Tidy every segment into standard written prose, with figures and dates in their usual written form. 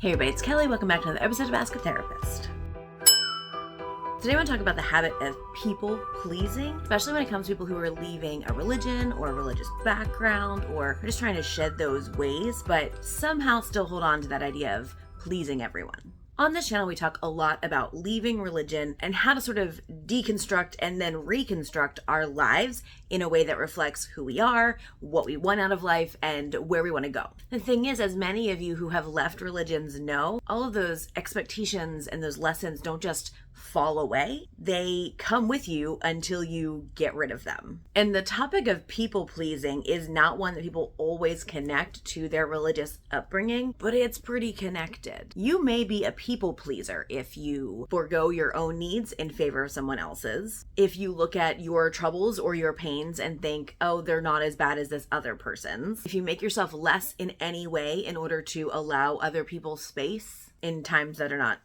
Hey everybody, it's Kelly. Welcome back to another episode of Ask a Therapist. Today I want to talk about the habit of people pleasing, especially when it comes to people who are leaving a religion or a religious background or are just trying to shed those ways, but somehow still hold on to that idea of pleasing everyone. On this channel, we talk a lot about leaving religion and how to sort of deconstruct and then reconstruct our lives in a way that reflects who we are, what we want out of life, and where we want to go. The thing is, as many of you who have left religions know, all of those expectations and those lessons don't just fall away. They come with you until you get rid of them. And the topic of people pleasing is not one that people always connect to their religious upbringing, but it's pretty connected. You may be a people pleaser if you forego your own needs in favor of someone else's. If you look at your troubles or your pains and think, oh, they're not as bad as this other person's. If you make yourself less in any way in order to allow other people space in times that are not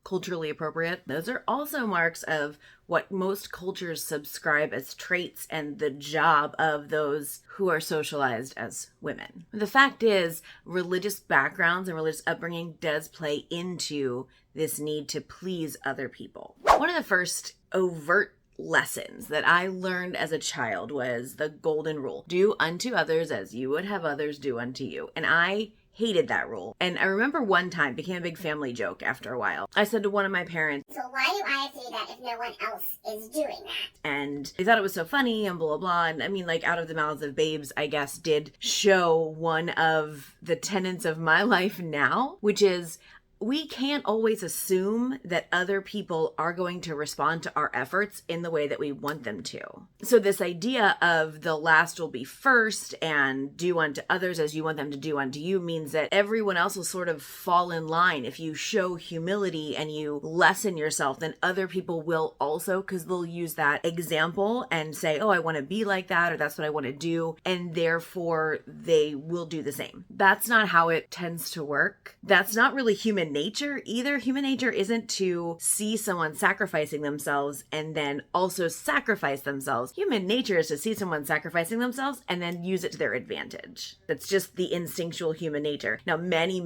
culturally appropriate. Those are also marks of what most cultures subscribe as traits and the job of those who are socialized as women. The fact is, religious backgrounds and religious upbringing does play into this need to please other people. One of the first overt lessons that I learned as a child was the golden rule. Do unto others as you would have others do unto you. And I hated that rule. And I remember one time, became a big family joke after a while. I said to one of my parents, so why do I have to do that if no one else is doing that? And they thought it was so funny and blah, blah, blah. And I mean, like, out of the mouths of babes, I guess, did show one of the tenets of my life now, which is we can't always assume that other people are going to respond to our efforts in the way that we want them to. So this idea of the last will be first and do unto others as you want them to do unto you means that everyone else will sort of fall in line. If you show humility and you lessen yourself, then other people will also, because they'll use that example and say, oh, I want to be like that, or that's what I want to do. And therefore they will do the same. That's not how it tends to work. That's not really human nature either. Human nature isn't to see someone sacrificing themselves and then also sacrifice themselves. Human nature is to see someone sacrificing themselves and then use it to their advantage. That's just the instinctual human nature. Now, many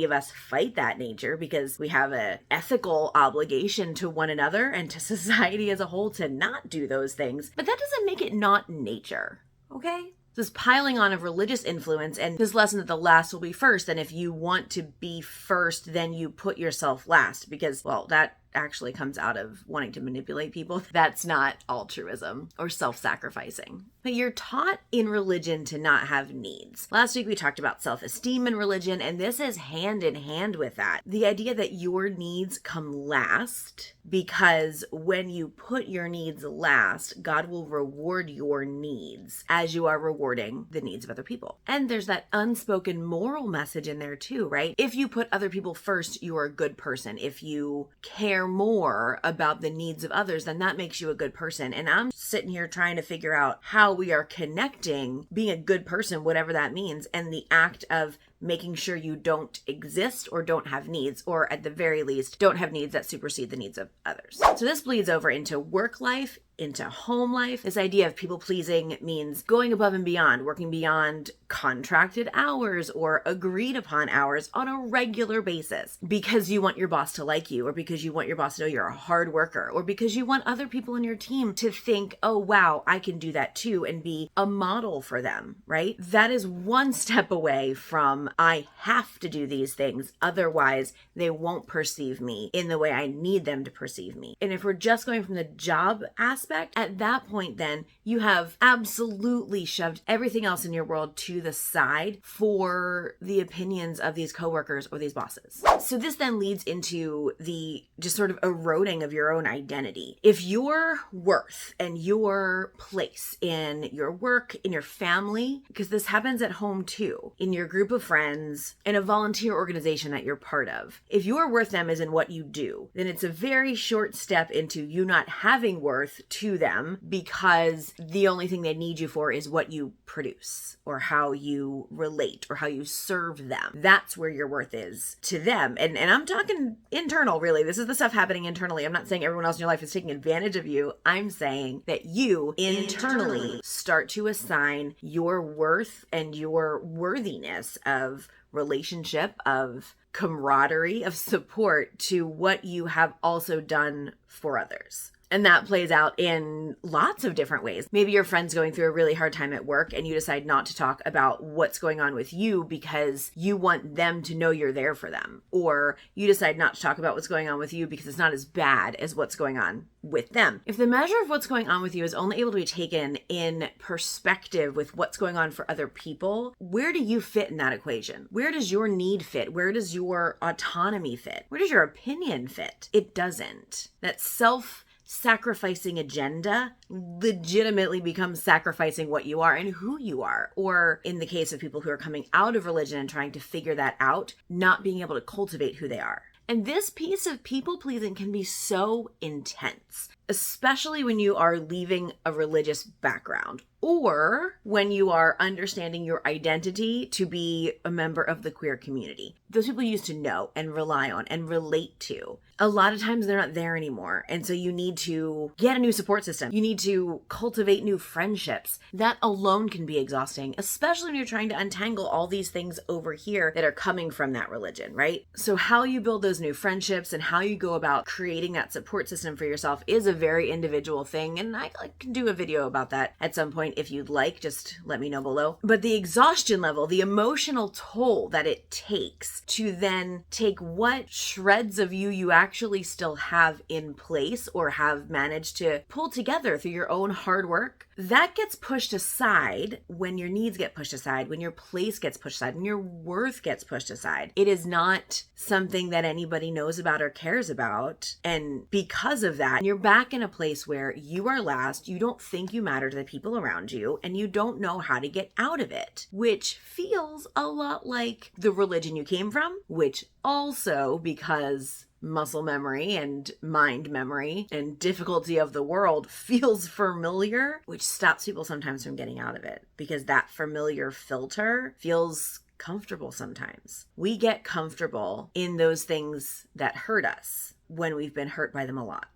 of us fight that nature because we have an ethical obligation to one another and to society as a whole to not do those things. But that doesn't make it not nature, okay? This piling on of religious influence and this lesson that the last will be first. And if you want to be first, then you put yourself last because, well, that actually comes out of wanting to manipulate people. That's not altruism or self-sacrificing. But you're taught in religion to not have needs. Last week we talked about self-esteem in religion, and this is hand in hand with that. The idea that your needs come last because when you put your needs last, God will reward your needs as you are rewarding the needs of other people. And there's that unspoken moral message in there too, right? If you put other people first, you're a good person. If you care more about the needs of others, then that makes you a good person. And I'm sitting here trying to figure out how we are connecting being a good person, whatever that means, and the act of making sure you don't exist or don't have needs, or at the very least, don't have needs that supersede the needs of others. So this bleeds over into work life, into home life. This idea of people pleasing means going above and beyond, working beyond contracted hours or agreed upon hours on a regular basis because you want your boss to like you, or because you want your boss to know you're a hard worker, or because you want other people in your team to think, oh, wow, I can do that too, and be a model for them, right? That is one step away from I have to do these things, otherwise they won't perceive me in the way I need them to perceive me. And if we're just going from the job aspect, at that point, then you have absolutely shoved everything else in your world to the side for the opinions of these coworkers or these bosses. So this then leads into the just sort of eroding of your own identity. If your worth and your place in your work, in your family, because this happens at home too, in your group of friends, in a volunteer organization that you're part of, if your worth them is in what you do, then it's a very short step into you not having worth to them because the only thing they need you for is what you produce or how you relate or how you serve them. That's where your worth is to them. And I'm talking internal, really. This is the stuff happening internally. I'm not saying everyone else in your life is taking advantage of you. I'm saying that you internally start to assign your worth and your worthiness of relationship, of camaraderie, of support to what you have also done for others. And that plays out in lots of different ways. Maybe your friend's going through a really hard time at work and you decide not to talk about what's going on with you because you want them to know you're there for them. Or you decide not to talk about what's going on with you because it's not as bad as what's going on with them. If the measure of what's going on with you is only able to be taken in perspective with what's going on for other people, where do you fit in that equation? Where does your need fit? Where does your autonomy fit? Where does your opinion fit? It doesn't. That self-sacrificing agenda legitimately becomes sacrificing what you are and who you are. Or in the case of people who are coming out of religion and trying to figure that out, not being able to cultivate who they are. And this piece of people pleasing can be so intense, especially when you are leaving a religious background or when you are understanding your identity to be a member of the queer community. Those people you used to know and rely on and relate to. A lot of times they're not there anymore. And so you need to get a new support system. You need to cultivate new friendships. That alone can be exhausting, especially when you're trying to untangle all these things over here that are coming from that religion, right? So how you build those new friendships and how you go about creating that support system for yourself is a very individual thing. And I can do a video about that at some point if you'd like. Just let me know below. But the exhaustion level, the emotional toll that it takes to then take what shreds of you actually still have in place or have managed to pull together through your own hard work, that gets pushed aside when your needs get pushed aside, when your place gets pushed aside, when your worth gets pushed aside. It is not something that anybody knows about or cares about. And because of that, you're back in a place where you are last, you don't think you matter to the people around you, and you don't know how to get out of it, which feels a lot like the religion you came from, which also, because muscle memory and mind memory and difficulty of the world feels familiar, which stops people sometimes from getting out of it because that familiar filter feels comfortable sometimes. We get comfortable in those things that hurt us when we've been hurt by them a lot.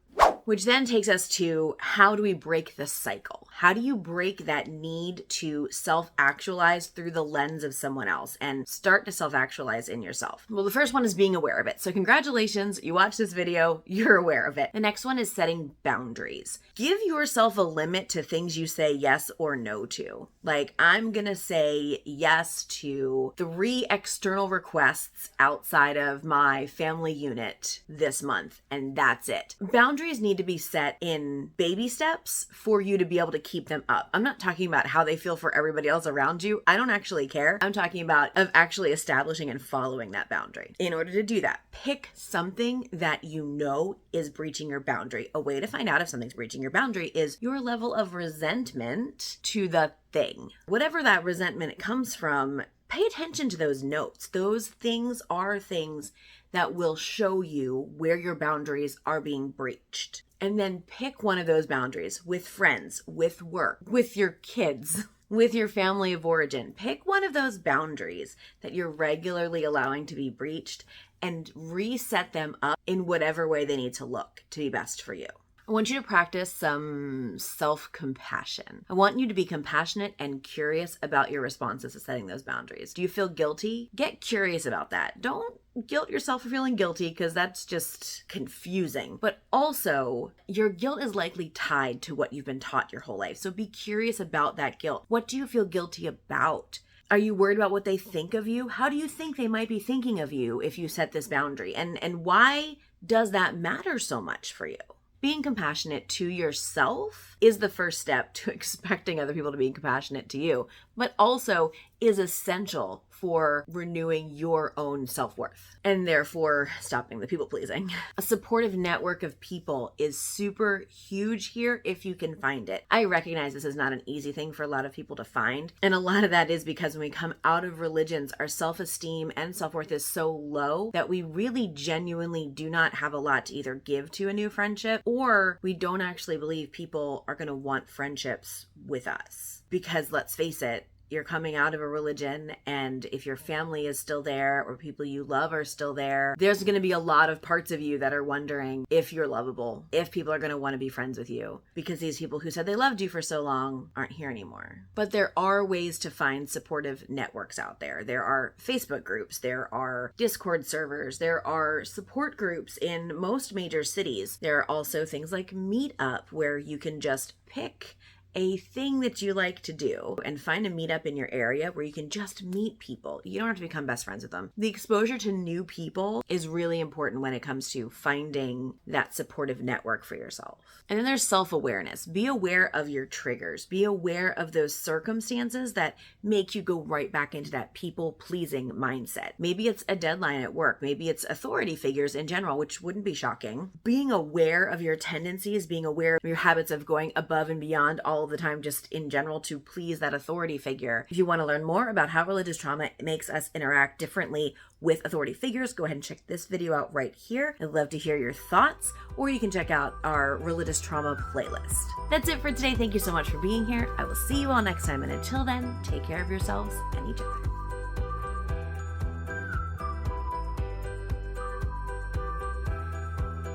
Which then takes us to, how do we break the cycle? How do you break that need to self-actualize through the lens of someone else and start to self-actualize in yourself? Well, the first one is being aware of it. So congratulations, you watched this video, you're aware of it. The next one is setting boundaries. Give yourself a limit to things you say yes or no to. Like, I'm gonna say yes to 3 external requests outside of my family unit this month, and that's it. Boundaries need to be set in baby steps for you to be able to keep them up. I'm not talking about how they feel for everybody else around you. I don't actually care. I'm talking about of actually establishing and following that boundary. In order to do that, pick something that you know is breaching your boundary. A way to find out if something's breaching your boundary is your level of resentment to the thing. Whatever that resentment comes from, pay attention to those notes. Those things are things that will show you where your boundaries are being breached. And then pick one of those boundaries with friends, with work, with your kids, with your family of origin. Pick one of those boundaries that you're regularly allowing to be breached and reset them up in whatever way they need to look to be best for you. I want you to practice some self-compassion. I want you to be compassionate and curious about your responses to setting those boundaries. Do you feel guilty? Get curious about that. Don't guilt yourself for feeling guilty because that's just confusing. But also, your guilt is likely tied to what you've been taught your whole life. So be curious about that guilt. What do you feel guilty about? Are you worried about what they think of you? How do you think they might be thinking of you if you set this boundary? And why does that matter so much for you? Being compassionate to yourself is the first step to expecting other people to be compassionate to you, but also is essential for renewing your own self-worth and therefore stopping the people pleasing. A supportive network of people is super huge here if you can find it. I recognize this is not an easy thing for a lot of people to find. And a lot of that is because when we come out of religions, our self-esteem and self-worth is so low that we really genuinely do not have a lot to either give to a new friendship, or we don't actually believe people are going to want friendships with us. Because let's face it, you're coming out of a religion, and if your family is still there or people you love are still there, there's going to be a lot of parts of you that are wondering if you're lovable, if people are going to want to be friends with you, because these people who said they loved you for so long aren't here anymore. But there are ways to find supportive networks out there. There are Facebook groups, there are Discord servers, there are support groups in most major cities. There are also things like Meetup, where you can just pick a thing that you like to do and find a meetup in your area where you can just meet people. You don't have to become best friends with them. The exposure to new people is really important when it comes to finding that supportive network for yourself. And then there's self-awareness. Be aware of your triggers. Be aware of those circumstances that make you go right back into that people-pleasing mindset. Maybe it's a deadline at work. Maybe it's authority figures in general, which wouldn't be shocking. Being aware of your tendencies, being aware of your habits of going above and beyond all the time just in general to please that authority figure. If you want to learn more about how religious trauma makes us interact differently with authority figures, go ahead and check this video out right here. I'd love to hear your thoughts, or you can check out our religious trauma playlist. That's it for today. Thank you so much for being here. I will see you all next time, and until then, take care of yourselves and each other.